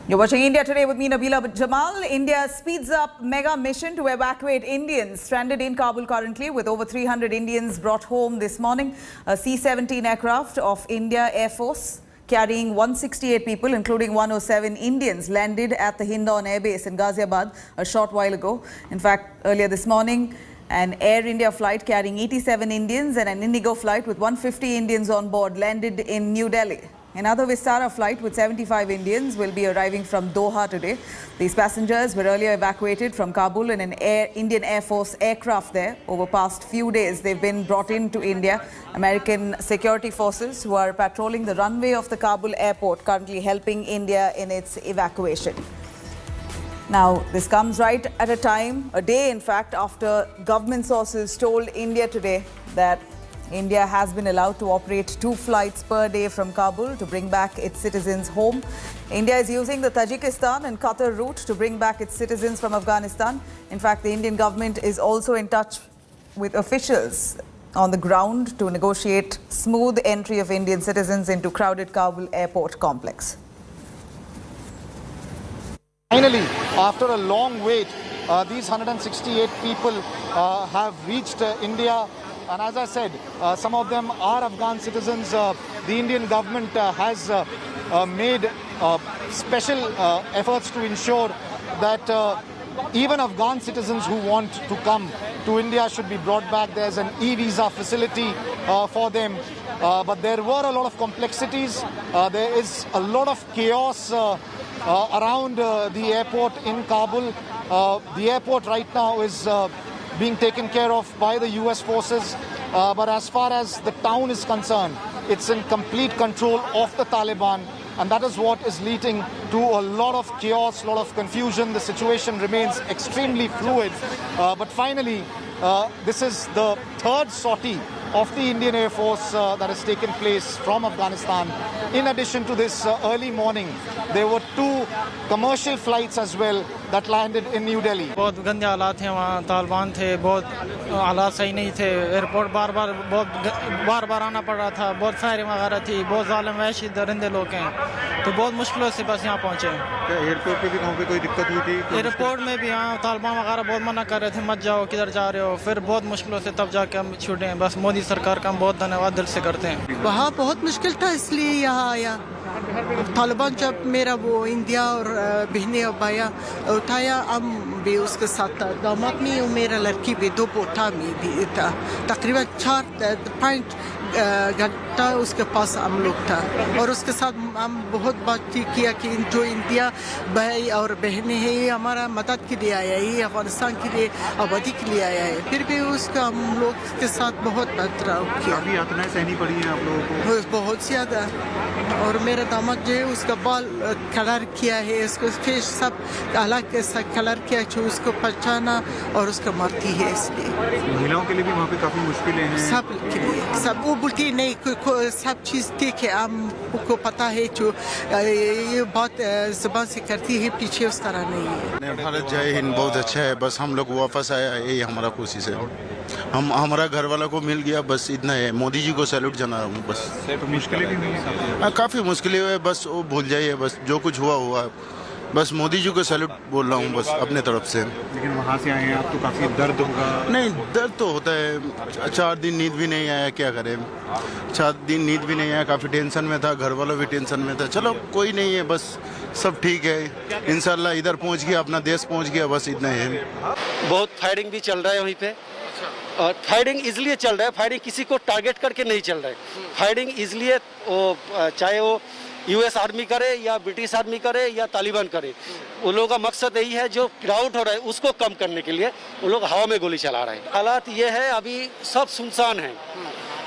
You're watching India Today with me, Nabila Jamal. India speeds up mega mission to evacuate Indians stranded in Kabul currently, with over 300 Indians brought home this morning. A C-17 aircraft of India Air Force carrying 168 people, including 107 Indians, landed at the Hindon Air Base in Ghaziabad a short while ago. In fact, earlier this morning, an Air India flight carrying 87 Indians and an Indigo flight with 150 Indians on board landed in New Delhi. Another Vistara flight with 75 Indians will be arriving from Doha today. These passengers were earlier evacuated from Kabul in an Indian Air Force aircraft there. Over past few days, they've been brought into India. American security forces who are patrolling the runway of the Kabul airport currently helping India in its evacuation. Now, this comes right at a time, a day in fact, after government sources told India today that India has been allowed to operate 2 flights per day from Kabul to bring back its citizens home. India is using the Tajikistan and Qatar route to bring back its citizens from Afghanistan. In fact, the Indian government is also in touch with officials on the ground to negotiate smooth entry of Indian citizens into crowded Kabul airport complex. Finally, after a long wait, these 168 people have reached India. And as I said, some of them are Afghan citizens. The Indian government has made special efforts to ensure that even Afghan citizens who want to come to India should be brought back. There's an e-visa facility for them. But there were a lot of complexities. There is a lot of chaos around the airport in Kabul. The airport right now is being taken care of by the US forces. But as far as the town is concerned, it's in complete control of the Taliban. And that is what is leading to a lot of chaos, a lot of confusion. The situation remains extremely fluid. But finally, this is the third sortie of the Indian Air Force that has taken place from Afghanistan. In addition to this early morning, there were 2 commercial flights as well that landed in New Delhi. बहुत गंदे हालात थे वहाँ, तालिबान थे, बहुत हालात सही नहीं थे, एयरपोर्ट बार बार आना पड़ रहा था, बहुत फायरिंग वगैरह थी, बहुत जालिम वहशी दरिंदे लोग हैं, तो बहुत मुश्किलों से बस यहाँ पहुँचे। क्या एयरपोर्ट पे भी कहीं पे कोई दिक्कत हुई थी? एयरपोर्ट में भी हाँ, तालिबान वगैरह बहुत मना कर रहे थे, मत जाओ, किधर जा रहे हो, फिर बहुत मुश्किलों से तब जाके हम छूटे हैं। बस मोदी सरकार का हम बहुत धन्यवाद दिल से करते हैं। वहाँ बहुत मुश्किल था, इसलिए यहाँ आया। तालिबान जब मेरा वो इंडिया और बहने और भाया उठाया, हम भी उसके साथ था, दामाद में और मेरा लड़की भी 2 पोटा में भी था। तकरीबन 4 घंटा उसके पास हम लोग था और उसके साथ हम बहुत बातचीत किया कि जो इंडिया भाई और बहनें हैं, ये हमारा मदद के लिए आया है, ये अफगानिस्तान के लिए आबादी के लिए आया है। फिर भी उसका हम लोग के साथ बहुत बदलाव किया। काफी यातनाएं सहनी पड़ी हैं आप लोगों को? बहुत ज़्यादा। और मेरा दामाद जो है उसका बाल कलर किया है, उसको फेस सब अलग ऐसा कलर किया जो उसको पहचाना और उसको मारती है। इसलिए महिलाओं के लिए भी वहाँ पे काफी मुश्किलें हैं। सब के लिए सब वो बोलती नहीं, सब चीज़ ठीक है, आपको पता है जो ये बात ज़बान से करती है, पीछे उस तरह नहीं है। भारत जय हिंद बहुत अच्छा है, बस हम लोग वापस आया, यही हमारा कोशिश है। हम हमारा घर वाला को मिल गया, बस इतना है। मोदी जी को सैल्यूट जाना रहा हूँ बस। तो मुश्किलें भी हुई हैं? काफ़ी मुश्किलें हुई, बस वो भूल जाइए, बस जो कुछ हुआ हुआ। बस मोदी जी को सैल्यूट बोल रहा हूँ बस अपने तरफ से। लेकिन वहाँ से आए हैं आप तो काफ़ी दर्द होगा? नहीं, दर्द तो होता है। 4 दिन नींद भी नहीं आया, क्या करें। 4 दिन नींद भी नहीं आया, काफ़ी टेंशन में था, घर वालों भी टेंशन में था। चलो कोई नहीं है, बस सब ठीक है इंशाल्लाह। इधर पहुँच गया, अपना देश पहुँच गया, बस इतना है। बहुत फायरिंग भी चल रहा है वहीं पे, और फायरिंग इसलिए चल रहा है, फायरिंग किसी को टारगेट करके नहीं चल रहा है। फायरिंग इसलिए चाहे वो US आर्मी करे या ब्रिटिश आर्मी करे या तालिबान करे, उन लोगों का मकसद यही है, जो क्राउड हो रहा है उसको कम करने के लिए उन लोग हवा में गोली चला रहे हैं। हालात ये है, अभी सब सुनसान है,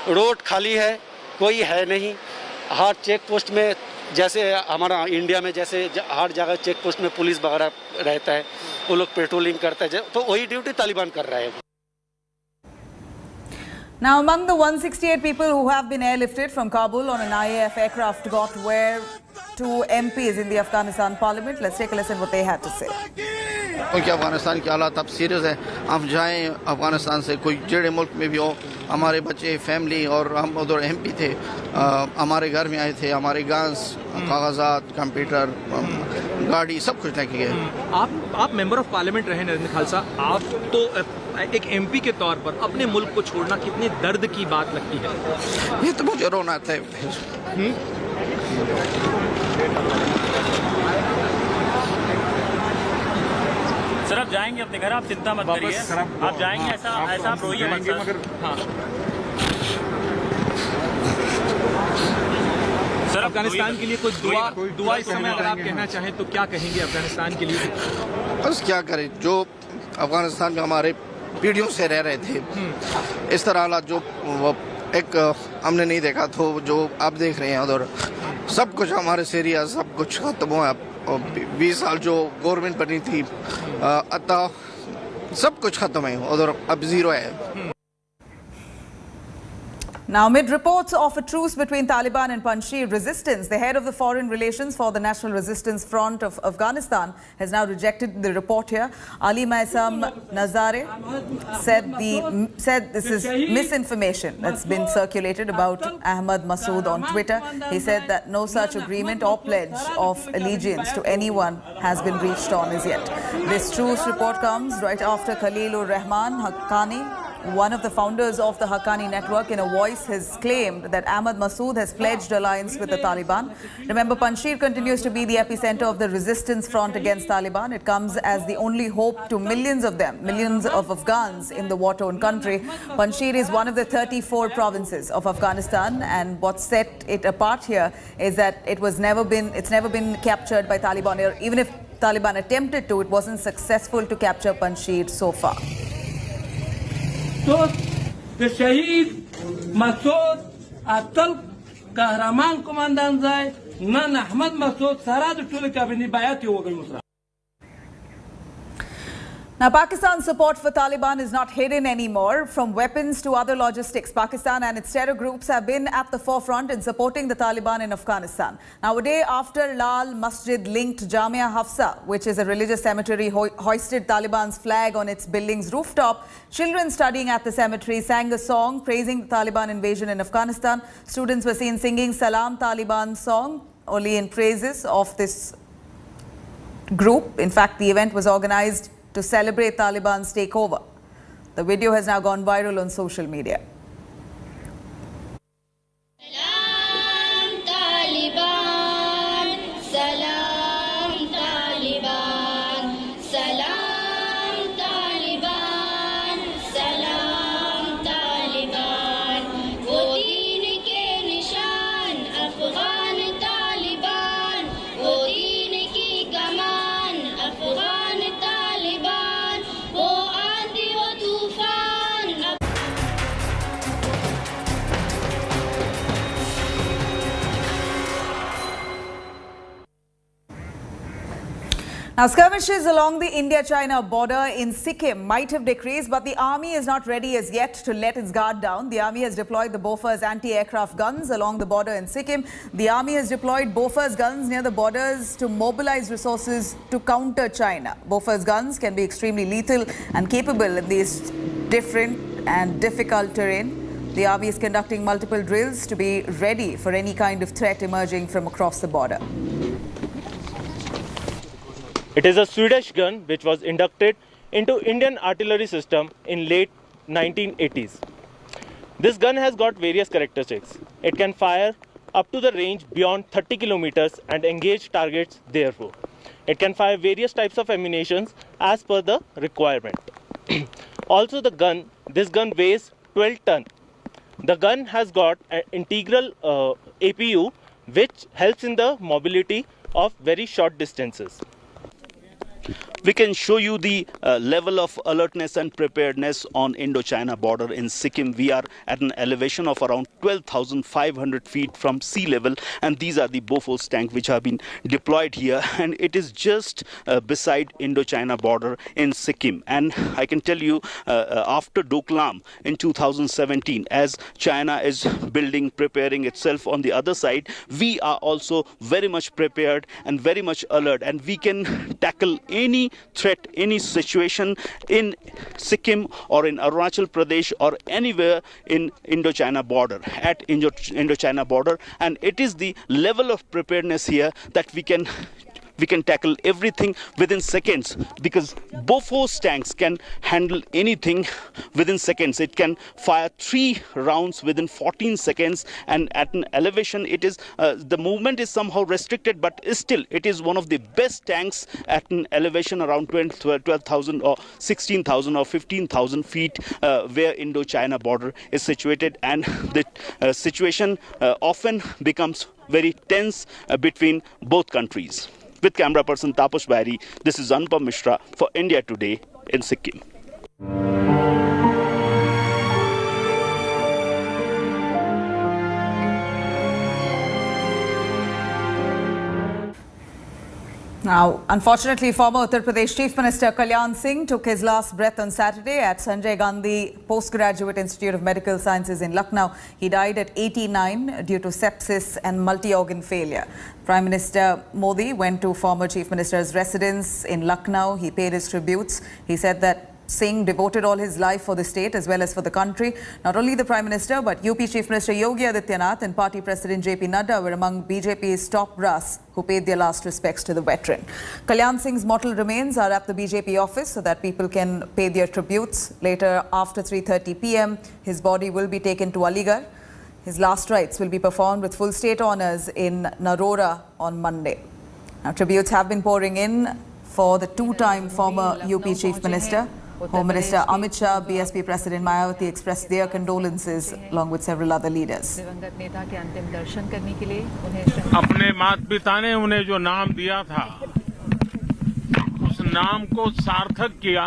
रोड खाली है, कोई है नहीं। हर चेक पोस्ट में, जैसे हमारा इंडिया में जैसे हर जगह चेक पोस्ट में पुलिस वगैरह रहता है, वो लोग पेट्रोलिंग करते हैं, तो वही ड्यूटी तालिबान कर रहा है। Now, among the 168 people who have been airlifted from Kabul on an IAF aircraft got were 2 MPs in the Afghanistan parliament. Let's take a listen what they had to say. क्योंकि अफगानिस्तान के हालात अब serious है, हम जाएं अफगानिस्तान से, कोई जेड़े मुल्क में भी हो, हमारे बच्चे, फैमिली और हम उधर MP थे, हमारे घर में आए थे, हमारे गांस, कागजात, कंप्यूटर, गाड़ी, सब कुछ लेके गए। आप मेंबर ऑफ पार्लियामेंट रहे नरेंद्र खालसा, आप तो एक MP के तौर पर अपने मुल्क को छोड़ना कितनी दर्द की बात लगती है? ये तो मुझे रोना आता है। सर आप जाएंगे अपने घर, आप चिंता मत करिए, आप जाएंगे, ऐसा आप रोइए मत सर। हाँ सर, अफगानिस्तान के लिए कोई दुआ इस समय अगर आप कहना चाहें तो क्या कहेंगे अफगानिस्तान के लिए? बस क्या करें, जो अफगानिस्तान में हमारे पीढ़ियों से रह रहे थे, इस तरह हालात जो एक हमने नहीं देखा, तो जो आप देख रहे हैं उधर सब कुछ हमारे सीरिया सब कुछ खत्म हुआ। 20 साल जो गवर्नमेंट बनी थी, अतः सब कुछ खत्म है उधर, अब जीरो है। Now, amid reports of a truce between Taliban and Panjshir resistance, the head of the Foreign Relations for the National Resistance Front of Afghanistan has now rejected the report here. Ali Maisam Nazare said this is misinformation that's been circulated about Ahmad Masood on Twitter. He said that no such agreement or pledge of allegiance to anyone has been reached on as yet. This truce report comes right after Khalilur Rahman Haqqani, one of the founders of the Haqqani network, in a voice has claimed that Ahmad Masood has pledged alliance with the Taliban. Remember, Panjshir continues to be the epicenter of the resistance front against Taliban. It comes as the only hope to millions of them, millions of Afghans in the war-torn country. Panjshir is one of the 34 provinces of Afghanistan, and what set it apart here is that it's never been captured by Taliban. Even if Taliban attempted to, it wasn't successful to capture Panjshir so far. به شهید مسعود اتل قهرمان کماندان زای نن احمد مسعود سراد ټول کابینه بیعت وګړي. Now, Pakistan's support for Taliban is not hidden anymore. From weapons to other logistics, Pakistan and its terror groups have been at the forefront in supporting the Taliban in Afghanistan. Now, a day after Lal Masjid-linked Jamia Hafsa, which is a religious cemetery, hoisted Taliban's flag on its building's rooftop, children studying at the cemetery sang a song praising the Taliban invasion in Afghanistan. Students were seen singing Salam Taliban song only in praises of this group. In fact, the event was organized to celebrate Taliban's takeover. The video has now gone viral on social media. Salam Taliban, Salam Taliban, Salam Taliban, Salam Taliban. वो दीन के निशान अफगान तालिबान, वो दीन की कमान अफगान तालिबान, वो आंधी वो तूफान। Now, skirmishes along the India-China border in Sikkim might have decreased, but the army is not ready as yet to let its guard down. The army has deployed the Bofors anti-aircraft guns along the border in Sikkim. The army has deployed Bofors guns near the borders to mobilize resources to counter China. Bofors guns can be extremely lethal and capable in these different and difficult terrain. The army is conducting multiple drills to be ready for any kind of threat emerging from across the border. It is a Swedish gun which was inducted into Indian artillery system in late 1980s. This gun has got various characteristics. It can fire up to the range beyond 30 kilometers and engage targets therefore. It can fire various types of ammunition as per the requirement. Also this gun weighs 12 tons. The gun has got an integral APU which helps in the mobility of very short distances. We can show you the level of alertness and preparedness on Indo-China border in Sikkim. We are at an elevation of around 12,500 feet from sea level, and these are the Bofors tanks which have been deployed here, and it is just beside Indo-China border in Sikkim. And I can tell you after Doklam in 2017, as China is preparing itself on the other side, we are also very much prepared and very much alert, and we can tackle any threat, any situation in Sikkim or in Arunachal Pradesh or anywhere in Indo-China border, at Indo-China border, and it is the level of preparedness here that we can tackle everything within seconds, because Bofors tanks can handle anything within seconds. It can fire 3 rounds within 14 seconds, and at an elevation it is the movement is somehow restricted, but still it is one of the best tanks at an elevation around 12,000 or 16,000 or 15,000 feet where Indo-China border is situated, and the situation often becomes very tense between both countries. With camera person Taposh Bahri, this is Anupam Mishra for India Today in Sikkim. Now, unfortunately, former Uttar Pradesh Chief Minister Kalyan Singh took his last breath on Saturday at Sanjay Gandhi Postgraduate Institute of Medical Sciences in Lucknow. He died at 89 due to sepsis and multi-organ failure. Prime Minister Modi went to former Chief Minister's residence in Lucknow. He paid his tributes. He said that Singh devoted all his life for the state as well as for the country. Not only the Prime Minister, but UP Chief Minister Yogi Adityanath and Party President JP Nadda were among BJP's top brass who paid their last respects to the veteran. Kalyan Singh's mortal remains are at the BJP office so that people can pay their tributes. Later, after 3:30 p.m., his body will be taken to Aligarh. His last rites will be performed with full state honours in Narora on Monday. Now, tributes have been pouring in for the two-time former UP Chief Minister. Home Minister Amit Shah, BSP President Mayawati expressed their condolences along with several other leaders. अपने माता पिता ने उन्हें जो नाम दिया था, उस नाम को सार्थक किया।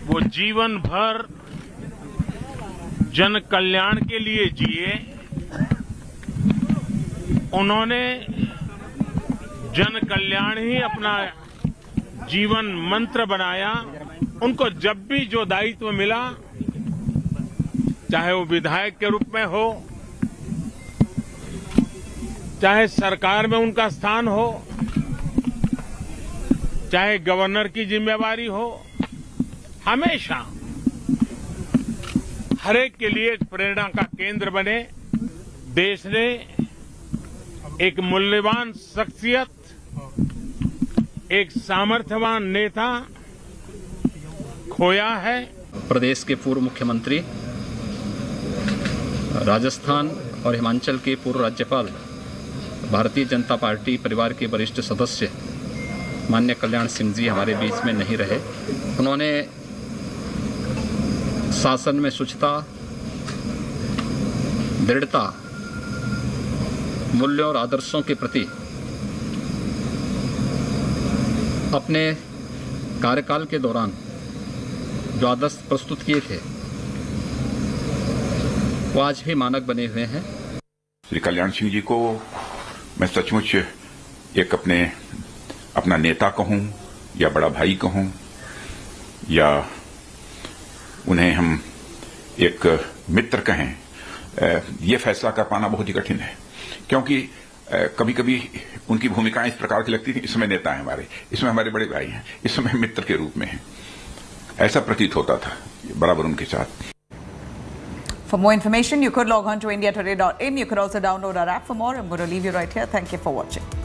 वो जीवन भर जन कल्याण के लिए जिए। उन्होंने जन कल्याण ही अपना जीवन मंत्र बनाया। उनको जब भी जो दायित्व मिला, चाहे वो विधायक के रूप में हो, चाहे सरकार में उनका स्थान हो, चाहे गवर्नर की जिम्मेवारी हो, हमेशा हर एक के लिए एक प्रेरणा का केंद्र बने। देश ने एक मूल्यवान शख्सियत, एक सामर्थ्यवान नेता खोया है। प्रदेश के पूर्व मुख्यमंत्री, राजस्थान और हिमाचल के पूर्व राज्यपाल, भारतीय जनता पार्टी परिवार के वरिष्ठ सदस्य माननीय कल्याण सिंह जी हमारे बीच में नहीं रहे। उन्होंने शासन में शुचिता, दृढ़ता, मूल्यों और आदर्शों के प्रति अपने कार्यकाल के दौरान जो आदर्श प्रस्तुत किए थे, वो आज भी मानक बने हुए हैं। श्री कल्याण सिंह जी को मैं सचमुच एक अपना नेता कहूं या बड़ा भाई कहूं, या उन्हें हम एक मित्र कहें, ये फैसला कर पाना बहुत ही कठिन है, क्योंकि कभी कभी उनकी भूमिकाएं इस प्रकार की लगती थी, इसमें नेता है हमारे, इसमें हमारे बड़े भाई हैं, इसमें मित्र के रूप में है, ऐसा प्रतीत होता था बराबर उनके साथ। For more information, you could log on to indiatoday.in. You could also download our app for more. I'm going to leave you right here. Thank you for watching.